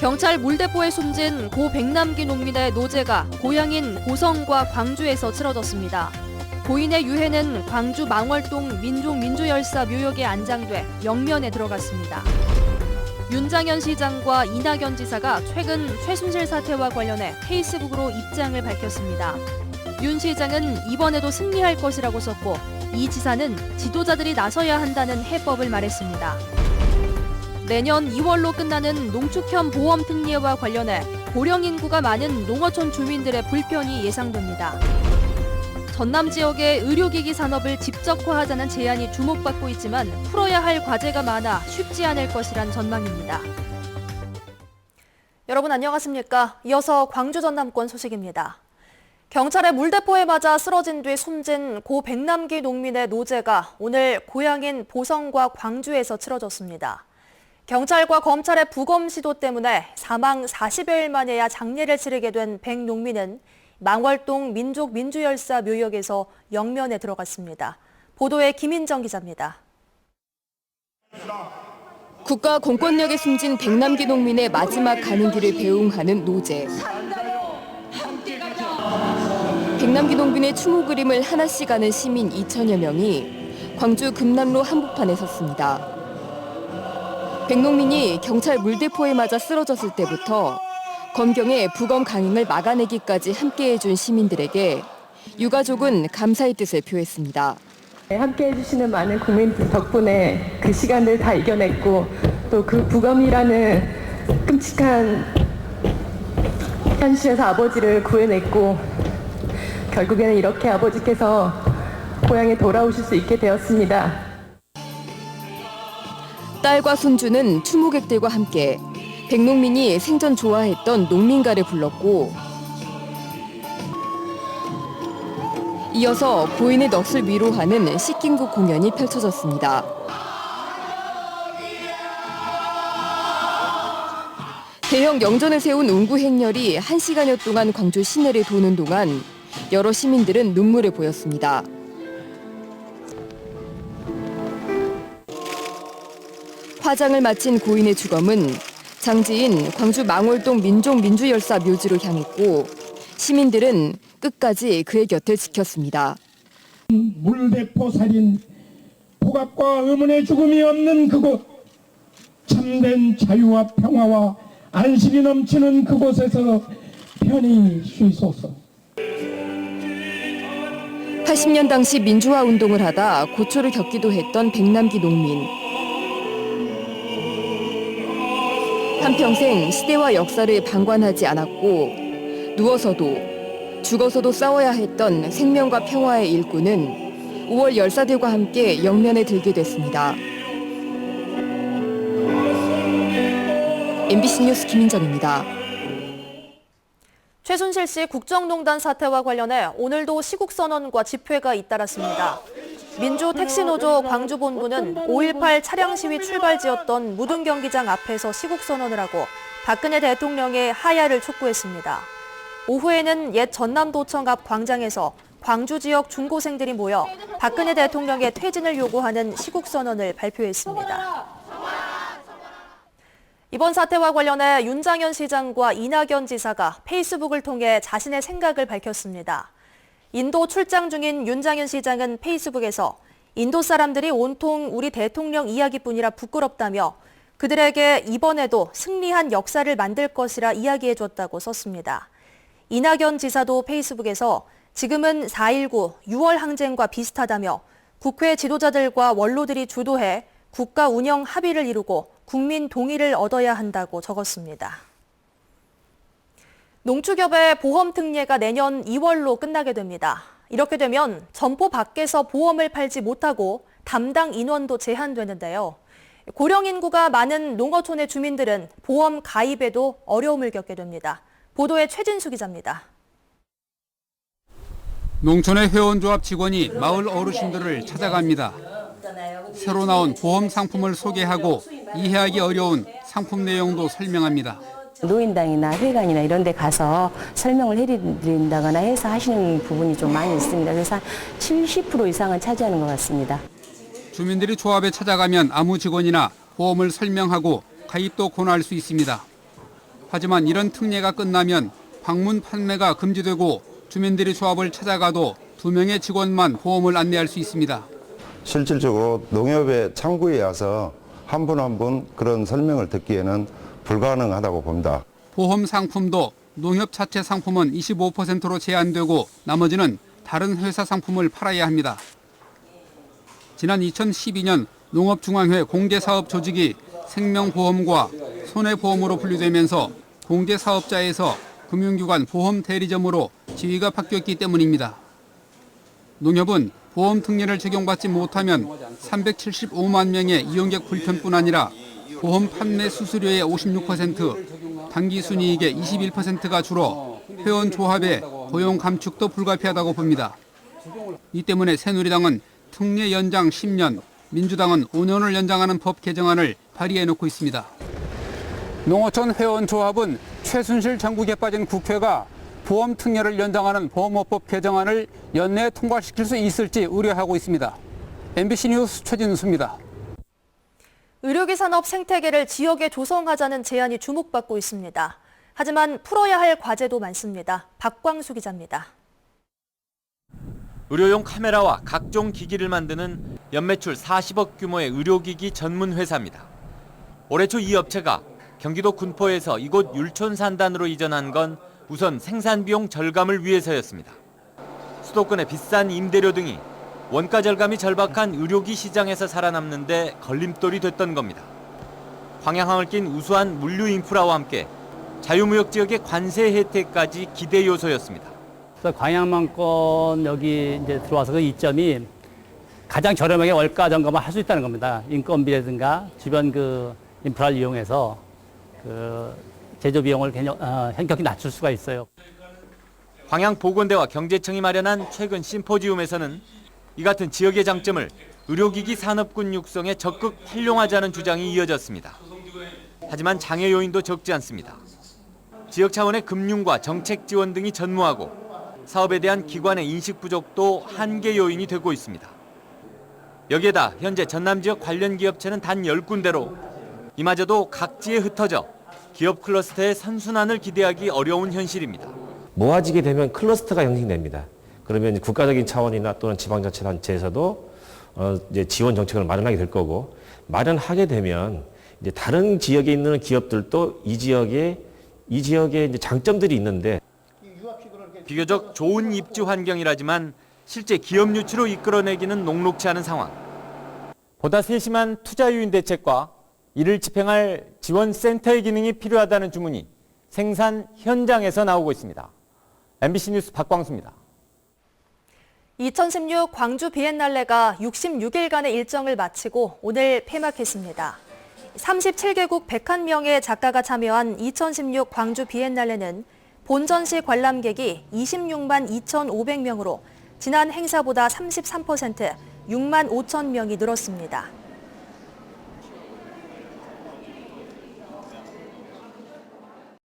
경찰 물대포에 숨진 고 백남기 농민의 노제가 고향인 고성과 광주에서 치러졌습니다. 고인의 유해는 광주 망월동 민족민주열사 묘역에 안장돼 영면에 들어갔습니다. 윤장현 시장과 이낙연 지사가 최근 최순실 사태와 관련해 페이스북으로 입장을 밝혔습니다. 윤 시장은 이번에도 승리할 것이라고 썼고 이 지사는 지도자들이 나서야 한다는 해법을 말했습니다. 내년 2월로 끝나는 농축현 보험 특례와 관련해 고령 인구가 많은 농어촌 주민들의 불편이 예상됩니다. 전남 지역의 의료기기 산업을 집적화하자는 제안이 주목받고 있지만 풀어야 할 과제가 많아 쉽지 않을 것이란 전망입니다. 여러분 안녕하십니까? 이어서 광주 전남권 소식입니다. 경찰의 물대포에 맞아 쓰러진 뒤 숨진 고 백남기 농민의 노제가 오늘 고향인 보성과 광주에서 치러졌습니다. 경찰과 검찰의 부검 시도 때문에 사망 40여일 만에야 장례를 치르게 된 백 농민은 망월동 민족민주열사 묘역에서 영면에 들어갔습니다. 보도에 김인정 기자입니다. 국가 공권력에 숨진 백남기 농민의 마지막 가는 길을 배웅하는 노제. 백남기 농민의 추모 그림을 하나씩 가는 시민 2천여 명이 광주 금남로 한복판에 섰습니다. 백농민이 경찰 물대포에 맞아 쓰러졌을 때부터 검경의 부검 강행을 막아내기까지 함께해준 시민들에게 유가족은 감사의 뜻을 표했습니다. 함께해 주시는 많은 국민들 덕분에 그 시간을 다 이겨냈고 또 그 부검이라는 끔찍한 현실에서 아버지를 구해냈고 결국에는 이렇게 아버지께서 고향에 돌아오실 수 있게 되었습니다. 딸과 손주는 추모객들과 함께 백농민이 생전 좋아했던 농민가를 불렀고 이어서 고인의 넋을 위로하는 씻긴국 공연이 펼쳐졌습니다. 대형 영전을 세운 운구 행렬이 1시간여 동안 광주 시내를 도는 동안 여러 시민들은 눈물을 보였습니다. 화장을 마친 고인의 주검은 장지인 광주 망월동 민족민주열사 묘지로 향했고 시민들은 끝까지 그의 곁을 지켰습니다. 물대포 살인, 폭압과 의문의 죽음이 없는 그곳, 참된 자유와 평화와 안식이 넘치는 그곳에서 편히 쉬소서. 80년 당시 민주화 운동을 하다 고초를 겪기도 했던 백남기 농민. 한평생 시대와 역사를 방관하지 않았고 누워서도 죽어서도 싸워야 했던 생명과 평화의 일꾼은 5월 열사들과 함께 영면에 들게 됐습니다. MBC 뉴스 김인정입니다. 최순실 씨 국정농단 사태와 관련해 오늘도 시국선언과 집회가 잇따랐습니다. 민주택시노조 광주본부는 5.18 차량 시위 출발지였던 무등경기장 앞에서 시국선언을 하고 박근혜 대통령의 하야를 촉구했습니다. 오후에는 옛 전남도청 앞 광장에서 광주 지역 중고생들이 모여 박근혜 대통령의 퇴진을 요구하는 시국선언을 발표했습니다. 이번 사태와 관련해 윤장현 시장과 이낙연 지사가 페이스북을 통해 자신의 생각을 밝혔습니다. 인도 출장 중인 윤장현 시장은 페이스북에서 인도 사람들이 온통 우리 대통령 이야기뿐이라 부끄럽다며 그들에게 이번에도 승리한 역사를 만들 것이라 이야기해줬다고 썼습니다. 이낙연 지사도 페이스북에서 지금은 4.19 6월 항쟁과 비슷하다며 국회 지도자들과 원로들이 주도해 국가 운영 합의를 이루고 국민 동의를 얻어야 한다고 적었습니다. 농축협의 보험 특례가 내년 2월로 끝나게 됩니다. 이렇게 되면 점포 밖에서 보험을 팔지 못하고 담당 인원도 제한되는데요. 고령 인구가 많은 농어촌의 주민들은 보험 가입에도 어려움을 겪게 됩니다. 보도에 최진수 기자입니다. 농촌의 회원조합 직원이 마을 어르신들을 찾아갑니다. 새로 나온 보험 상품을 소개하고 이해하기 어려운 상품 내용도 설명합니다. 노인당이나 회관이나 이런 데 가서 설명을 해드린다거나 해서 하시는 부분이 좀 많이 있습니다. 그래서 70% 이상은 차지하는 것 같습니다. 주민들이 조합에 찾아가면 아무 직원이나 보험을 설명하고 가입도 권할 수 있습니다. 하지만 이런 특례가 끝나면 방문 판매가 금지되고 주민들이 조합을 찾아가도 2명의 직원만 보험을 안내할 수 있습니다. 실질적으로 농협의 창구에 와서 한 분 한 분 그런 설명을 듣기에는 불가능하다고 봅니다. 보험 상품도 농협 자체 상품은 25%로 제한되고 나머지는 다른 회사 상품을 팔아야 합니다. 지난 2012년 농업중앙회 공제사업 조직이 생명보험과 손해보험으로 분류되면서 공제사업자에서 금융기관 보험 대리점으로 지위가 바뀌었기 때문입니다. 농협은 보험 특례를 적용받지 못하면 375만 명의 이용객 불편뿐 아니라 보험 판매 수수료의 56%, 당기순이익의 21%가 줄어 회원 조합의 고용 감축도 불가피하다고 봅니다. 이 때문에 새누리당은 특례 연장 10년, 민주당은 5년을 연장하는 법 개정안을 발의해놓고 있습니다. 농어촌 회원조합은 최순실 정국에 빠진 국회가 보험 특례를 연장하는 보험업법 개정안을 연내에 통과시킬 수 있을지 우려하고 있습니다. MBC 뉴스 최진수입니다. 의료기 산업 생태계를 지역에 조성하자는 제안이 주목받고 있습니다. 하지만 풀어야 할 과제도 많습니다. 박광수 기자입니다. 의료용 카메라와 각종 기기를 만드는 연매출 40억 규모의 의료기기 전문 회사입니다. 올해 초 이 업체가 경기도 군포에서 이곳 율촌산단으로 이전한 건 우선 생산 비용 절감을 위해서였습니다. 수도권의 비싼 임대료 등이 원가 절감이 절박한 의료기 시장에서 살아남는 데 걸림돌이 됐던 겁니다. 광양항을 낀 우수한 물류 인프라와 함께 자유무역 지역의 관세 혜택까지 기대 요소였습니다. 그래서 광양만권 여기 이제 들어와서 그 이점이 가장 저렴하게 원가 점검을 할 수 있다는 겁니다. 인건비라든가 주변 그 인프라를 이용해서 그 제조 비용을 현격히 낮출 수가 있어요. 광양보건대와 경제청이 마련한 최근 심포지움에서는 이 같은 지역의 장점을 의료기기 산업군 육성에 적극 활용하자는 주장이 이어졌습니다. 하지만 장애 요인도 적지 않습니다. 지역 차원의 금융과 정책 지원 등이 전무하고 사업에 대한 기관의 인식 부족도 한계 요인이 되고 있습니다. 여기에다 현재 전남 지역 관련 기업체는 단 10군데로 이마저도 각지에 흩어져 기업 클러스터의 선순환을 기대하기 어려운 현실입니다. 모아지게 되면 클러스터가 형성됩니다. 그러면 국가적인 차원이나 또는 지방자치단체에서도 이제 지원 정책을 마련하게 될 거고, 마련하게 되면 이제 다른 지역에 있는 기업들도 이 지역에 이제 장점들이 있는데 비교적 좋은 입주 환경이라지만 실제 기업 유치로 이끌어내기는 녹록치 않은 상황. 보다 세심한 투자 유인 대책과 이를 집행할 지원센터의 기능이 필요하다는 주문이 생산 현장에서 나오고 있습니다. MBC 뉴스 박광수입니다. 2016 광주 비엔날레가 66일간의 일정을 마치고 오늘 폐막했습니다. 37개국 101명의 작가가 참여한 2016 광주 비엔날레는 본전시 관람객이 26만 2,500명으로 지난 행사보다 33%, 6만 5천 명이 늘었습니다.